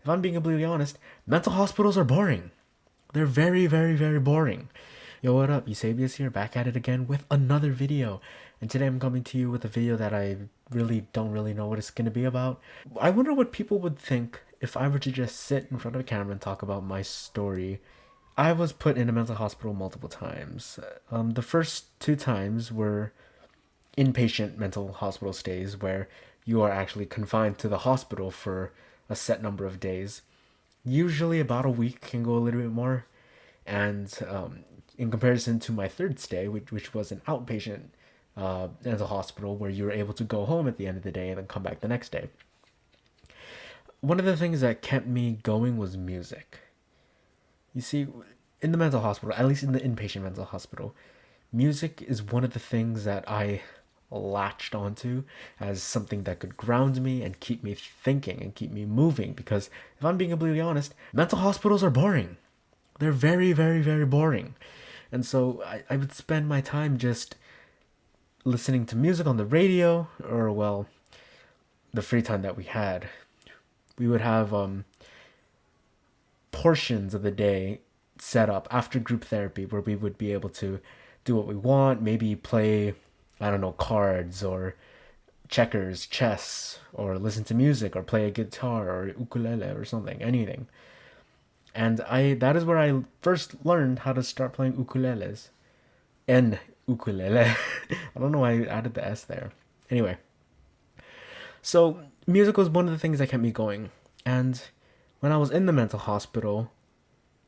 if I'm being completely honest, mental hospitals are boring. They're very, very, very boring. Yo, what up? Eusebius here, back at it again with another video. And today I'm coming to you with a video that I really don't really know what it's going to be about. I wonder what people would think if I were to just sit in front of a camera and talk about my story. I was put in a mental hospital multiple times. The first two times were inpatient mental hospital stays where you are actually confined to the hospital for a set number of days. Usually about a week, can go a little bit more. And in comparison to my third stay, which was an outpatient mental hospital where you were able to go home at the end of the day and then come back the next day. One of the things that kept me going was music. You see, in the mental hospital, at least in the inpatient mental hospital, music is one of the things that I latched onto as something that could ground me and keep me thinking and keep me moving. Because if I'm being completely honest, mental hospitals are boring. They're very, very, very boring. And so I would spend my time just listening to music on the radio, or, well, the free time that we had. We would have portions of the day set up after group therapy where we would be able to do what we want, maybe play, I don't know, cards or checkers, chess, or listen to music or play a guitar or ukulele or something, anything. And I that is where I first learned how to start playing ukuleles. And ukulele. I don't know why I added the S there. Anyway, so music was one of the things that kept me going. And when I was in the mental hospital,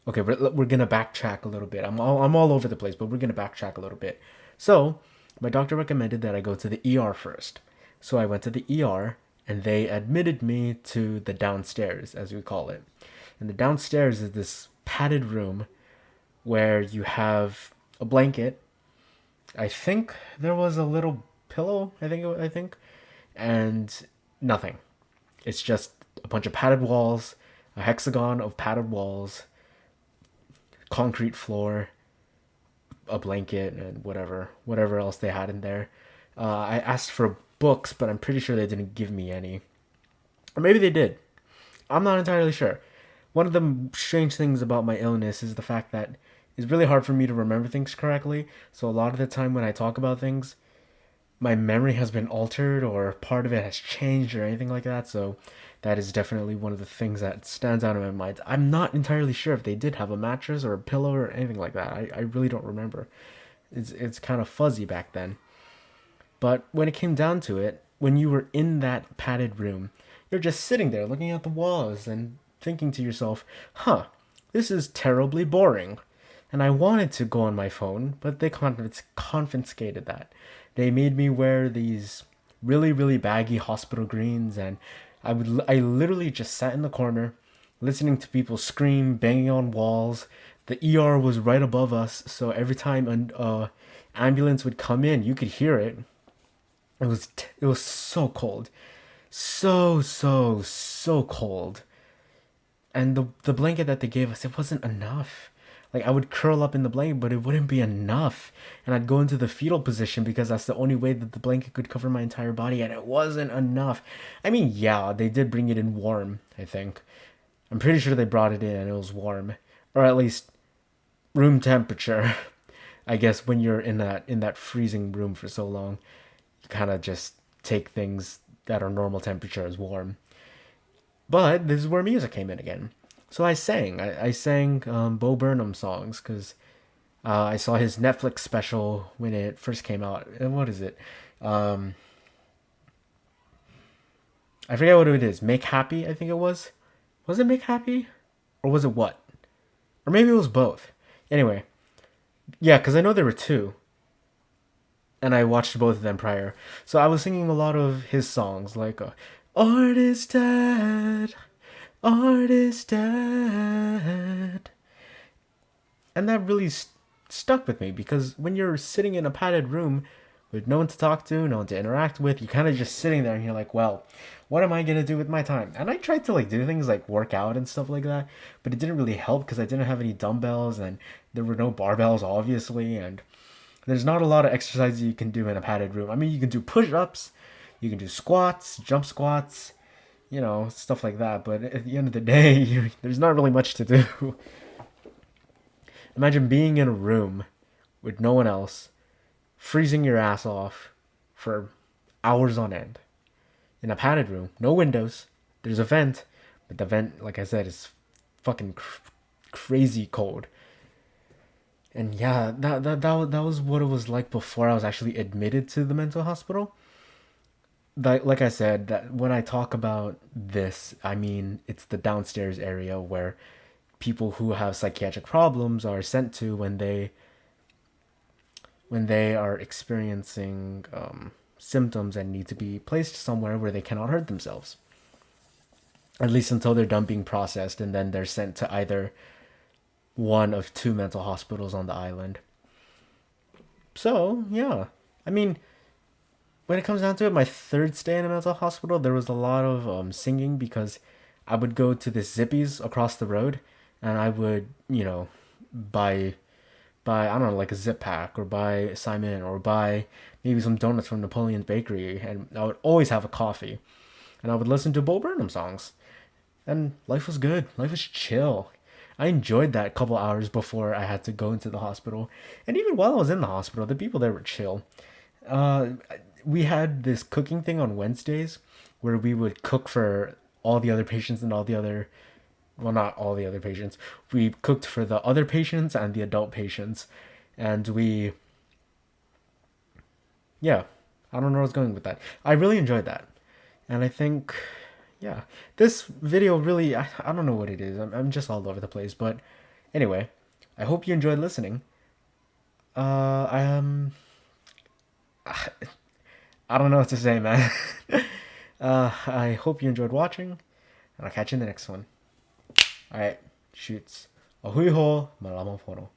okay, we're gonna backtrack a little bit. I'm all over the place, but we're gonna backtrack a little bit. So my doctor recommended that I go to the ER first. So I went to the ER, and they admitted me to the downstairs, as we call it. And the downstairs is this padded room where you have a blanket. I think there was a little pillow. I think, and nothing. It's just a bunch of padded walls, a hexagon of padded walls, concrete floor, a blanket, and whatever else they had in there. I asked for books, but I'm pretty sure they didn't give me any, or maybe they did. I'm not entirely sure. One of the strange things about my illness is the fact that it's really hard for me to remember things correctly. So a lot of the time when I talk about things, my memory has been altered or part of it has changed or anything like that. So that is definitely one of the things that stands out in my mind. I'm not entirely sure if they did have a mattress or a pillow or anything like that. I really don't remember. It's kind of fuzzy back then. But when it came down to it, when you were in that padded room, you're just sitting there looking at the walls and thinking to yourself, huh, this is terribly boring. And I wanted to go on my phone, but they confiscated that. They made me wear these really, really baggy hospital greens, and I literally just sat in the corner, listening to people scream, banging on walls. The ER was right above us, so every time an ambulance would come in, you could hear it. It was so cold, so cold. And the blanket that they gave us, it wasn't enough. Like, I would curl up in the blanket, but it wouldn't be enough. And I'd go into the fetal position because that's the only way that the blanket could cover my entire body, and it wasn't enough. I mean, yeah, they did bring it in warm, I think. I'm pretty sure they brought it in and it was warm. Or at least room temperature. I guess when you're in that freezing room for so long, you kind of just take things that are normal temperature as warm. But this is where music came in again. So I sang. I sang Bo Burnham songs because I saw his Netflix special when it first came out. What is it? Um, I forget what it is. Make Happy, I think it was. Was it Make Happy? Or was it what? Or maybe it was both. Anyway, yeah, because I know there were two. And I watched both of them prior. So I was singing a lot of his songs, like Art is Dead, Art is Dead. And that really stuck with me because when you're sitting in a padded room with no one to talk to, no one to interact with, you're kind of just sitting there and you're like, well, what am I going to do with my time? And I tried to like do things like work out and stuff like that, but it didn't really help because I didn't have any dumbbells and there were no barbells, obviously, and there's not a lot of exercises you can do in a padded room. I mean, you can do push-ups, you can do squats, jump squats, stuff like that. But at the end of the day, there's not really much to do. Imagine being in a room with no one else, freezing your ass off for hours on end in a padded room, no windows. There's a vent, but the vent, like I said, is fucking crazy cold. And yeah, that was what it was like before I was actually admitted to the mental hospital. Like I said, that when I talk about this, I mean it's the downstairs area where people who have psychiatric problems are sent to when they are experiencing symptoms and need to be placed somewhere where they cannot hurt themselves. At least until they're done being processed, and then they're sent to either one of two mental hospitals on the island. So, yeah. I mean, when it comes down to it, my third stay in a mental hospital, there was a lot of singing because I would go to this Zippy's across the road and I would, buy I don't know, like a zip pack or buy Simon or buy maybe some donuts from Napoleon's Bakery, and I would always have a coffee and I would listen to Bo Burnham songs. And life was good. Life was chill. I enjoyed that couple hours before I had to go into the hospital. And even while I was in the hospital, the people there were chill. Uh, we had this cooking thing on Wednesdays where we would cook for all the other patients and all the other, well, not all the other patients. We cooked for the other patients and the adult patients. And yeah, I don't know where I was going with that. I really enjoyed that. And I think, yeah, this video really, I don't know what it is. I'm just all over the place. But anyway, I hope you enjoyed listening. I am, I don't know what to say, man. I hope you enjoyed watching, and I'll catch you in the next one. Alright, shoots. Ahui ho, malama pono.